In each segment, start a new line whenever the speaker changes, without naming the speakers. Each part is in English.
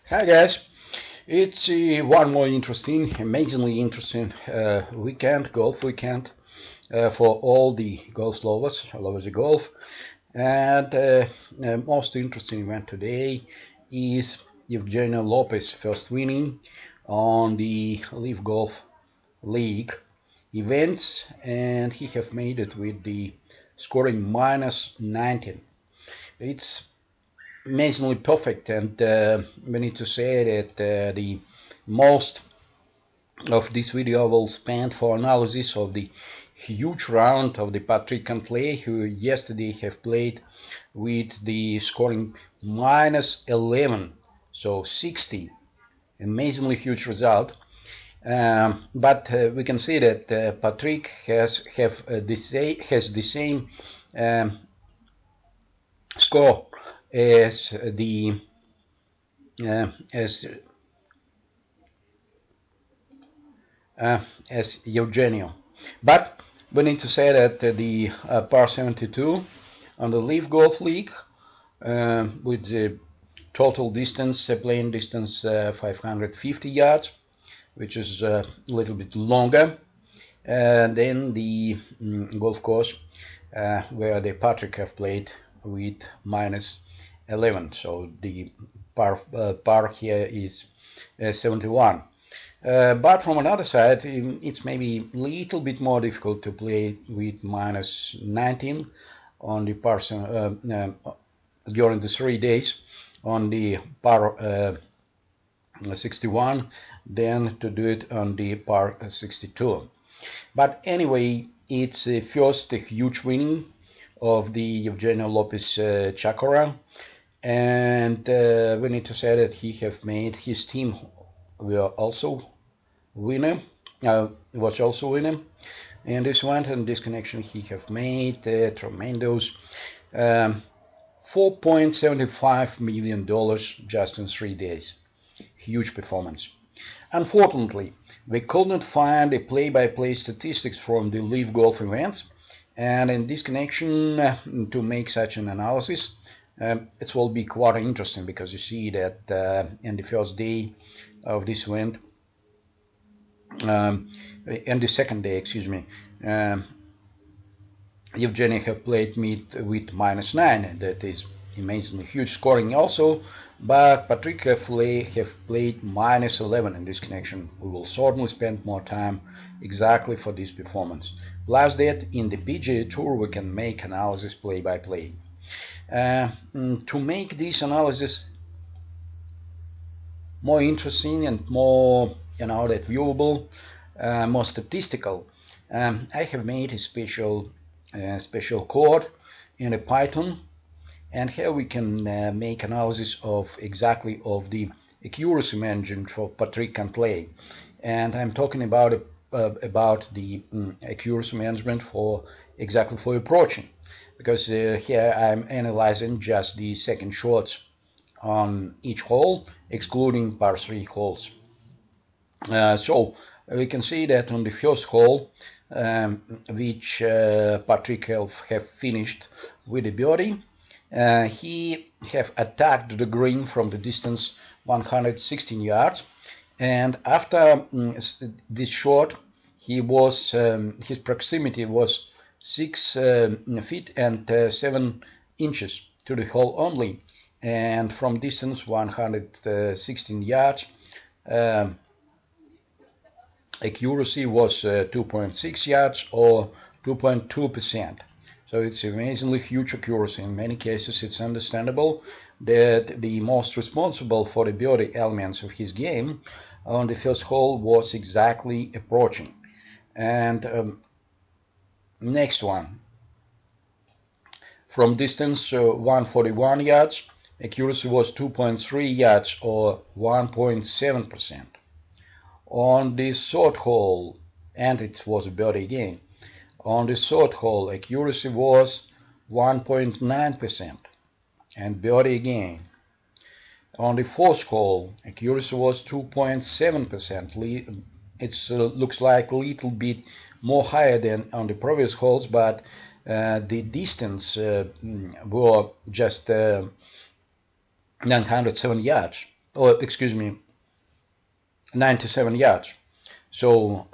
Hi guys, it's one more amazingly interesting golf weekend for all the golf lovers all over the golf. And most interesting event today is Eugenio Lopez first winning on the LIV Golf League events, and he have made it with the scoring minus 19. It's amazingly perfect, and we need to say that the most of this video will spend for analysis of the huge round of the Patrick Cantlay, who yesterday have played with the scoring minus 11, so 60, amazingly huge result. But we can see that Patrick has the same score as the as Eugenio. But we need to say that the par 72 on the LIV Golf League with the total distance, playing distance 550 yards, which is a little bit longer than the golf course where the Patrick have played with minus 11. So the par here is 71. But from another side, it's maybe a little bit more difficult to play with minus 19 on the par during the 3 days on the par 61 than to do it on the par 62. But anyway, it's the first huge winning of the Eugenio Lopez-Chacarra, and we need to say that he have made his team was also winner in this one, and this connection he have made tremendous $4.75 million just in 3 days. Huge performance. Unfortunately, we could not find a play-by-play statistics from the LIV golf events, and in this connection to make such an analysis it will be quite interesting, because you see that in the first day of this event, in the second day, Eugenio have played with minus 9. That is amazingly huge scoring also, but Patrick have played minus 11 in this connection. We will certainly spend more time exactly for this performance. Plus that in the PGA Tour we can make analysis play by play. To make this analysis more interesting and more that viewable, more statistical, I have made a special code in a Python, and here we can make analysis of exactly of the accuracy management for Patrick Cantlay, and I'm talking about the accuracy management for approaching, because here I'm analyzing just the second shots on each hole, excluding par 3 holes. So we can see that on the first hole, which Patrick have finished with a birdie, he have attacked the green from the distance 116 yards, and after this shot, he was his proximity was 6 feet and 7 inches to the hole only, and from distance 116 yards, accuracy was 2.6 yards or 2.2%. So it's amazingly huge accuracy. In many cases, it's understandable that the most responsible for the birdie elements of his game on the first hole was exactly approaching. And next one, from distance 141 yards, accuracy was 2.3 yards or 1.7%. On the third hole, and it was a birdie again, on the third hole accuracy was 1.9% and birdie again. On the fourth hole accuracy was 2.7%. It looks like a little bit more higher than on the previous holes, but the distance were just 907 yards. or excuse me, 97 yards. So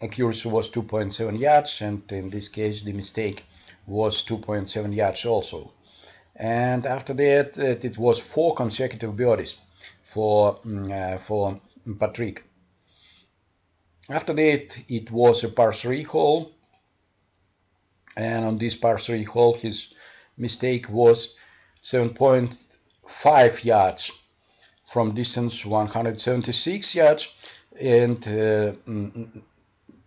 accuracy was 2.7 yards, and in this case the mistake was 2.7 yards also. And after that, it was 4 consecutive birdies for Patrick. After that, it was a par 3 hole, and on this par 3 hole his mistake was 7.5 yards from distance 176 yards, and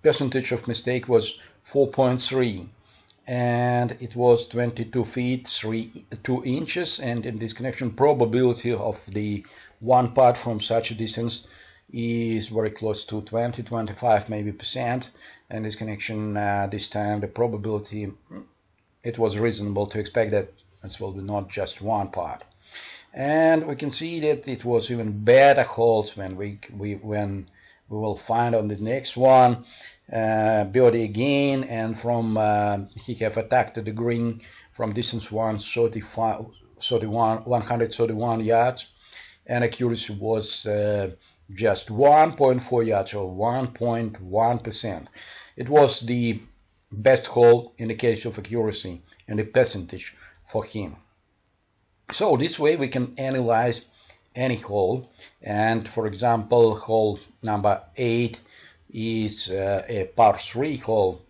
percentage of mistake was 4.3, and it was 22 feet 2 inches, and in this connection probability of the one putt from such a distance is very close to 20-25 maybe percent. And this connection, this time the probability, it was reasonable to expect that this will be not just one putt. And we can see that it was even better holes when we will find on the next one. Birdie again, and from he have attacked the green from distance 131 yards, and accuracy was just 1.4 yards, or 1.1%. It was the best hole in the case of accuracy and the percentage for him. So this way we can analyze any hole, and for example hole number 8 is a par 3 hole.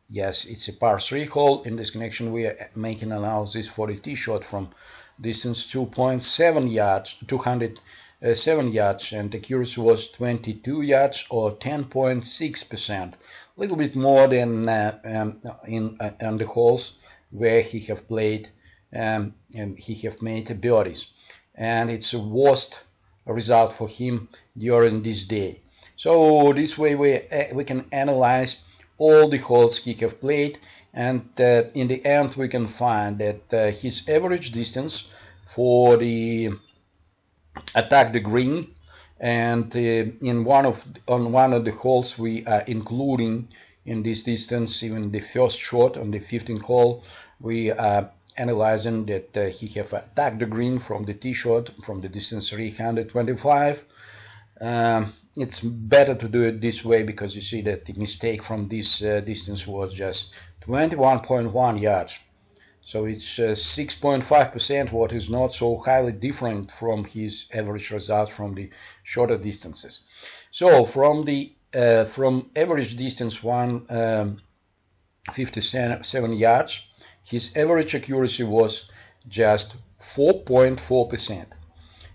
Yes, it's a par 3 hole. In this connection we are making analysis for the tee shot from distance 2.7 yards, 207 yards, and accuracy was 22 yards, or 10.6%, a little bit more than on the holes where he have played and he have made birdies, and it's a worst result for him during this day. So this way we can analyze all the holes he have played, and in the end we can find that his average distance for the attack the green, and on one of the holes we are including in this distance even the first shot on the 15th hole, we are analyzing that he have attacked the green from the tee shot from the distance 325. It's better to do it this way because you see that the mistake from this distance was just 21.1 yards. So it's 6.5%, what is not so highly different from his average results from the shorter distances. So from the from average distance 157 yards, his average accuracy was just 4.4%.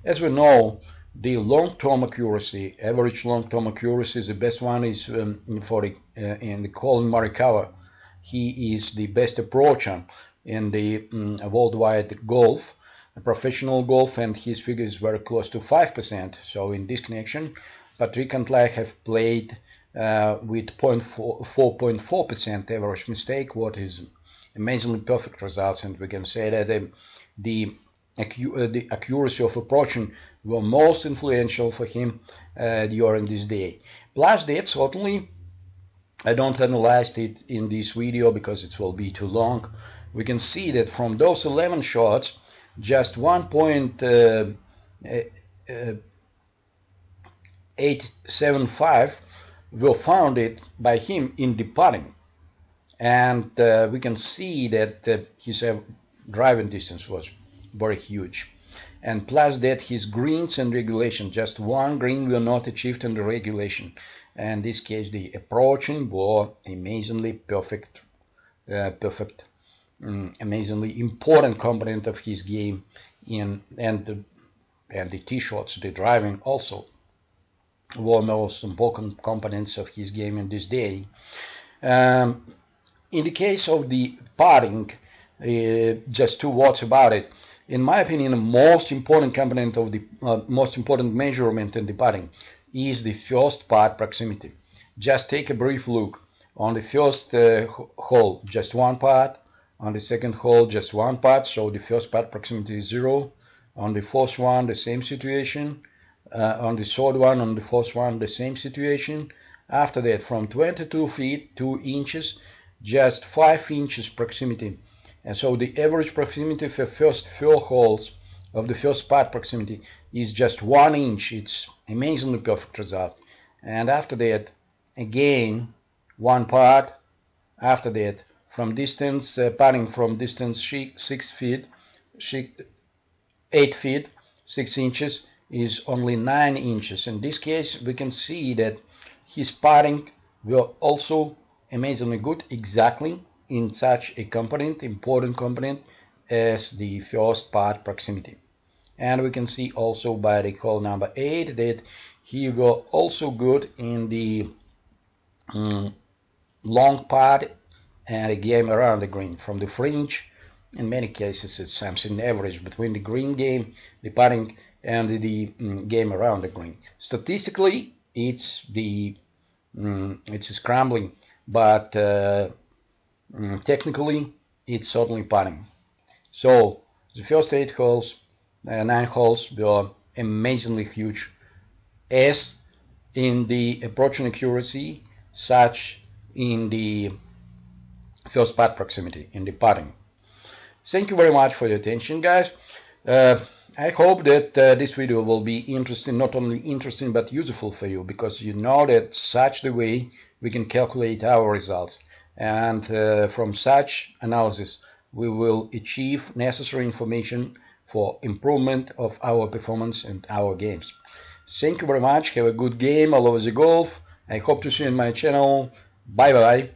As we know, the long-term accuracy, average long-term accuracy, the best one is for the in the Colin Morikawa. He is the best approacher in the worldwide golf, professional golf, and his figure is very close to 5%. So in this connection, Patrick Cantlay have played with 4.4% average mistake, what is amazingly perfect results, and we can say that the accuracy of approaching were most influential for him during this day. Plus that, certainly, I don't analyze it in this video because it will be too long. We can see that from those 11 shots, just 1.875 were founded by him in the putting. And we can see that his driving distance was very huge. And plus that, his greens and regulation, just one green were not achieved in the regulation. And in this case, the approaching were amazingly perfect, amazingly important component of his game, and the tee shots, the driving also were most important components of his game in this day. In the case of the putting, just 2 words about it. In my opinion, the most important component of the most important measurement in the putting is the first putt proximity. Just take a brief look. On the first hole, just 1 putt. On the second hole, just 1 putt. So the first putt proximity is 0. On the fourth one, the same situation. On the third one, on the fourth one, the same situation. After that, from 22 feet 2 inches, just 5 inches proximity. And so the average proximity for first 4 holes of the first putt proximity is just 1 inch. It's amazingly perfect result. And after that, again, 1 putt. After that, from distance, putting from distance 6 feet, 8 feet, 6 inches is only 9 inches. In this case, we can see that his putting were also amazingly good, exactly in such a component, important component as the first putt proximity. And we can see also by the hole number 8 that he were also good in the long putt and a game around the green. From the fringe, in many cases it's something average between the green game, the putting, and the game around the green. Statistically, it's scrambling, but technically it's certainly putting. So the first 8 holes, 9 holes were amazingly huge, as in the approach and accuracy, such in the first putt proximity, in the putting. Thank you very much for your attention, guys. I hope that this video will be interesting, not only interesting but useful for you, because you know that such the way we can calculate our results, and from such analysis we will achieve necessary information for improvement of our performance and our games. Thank you very much. Have a good game all over the golf. I hope to see you in my channel. Bye bye.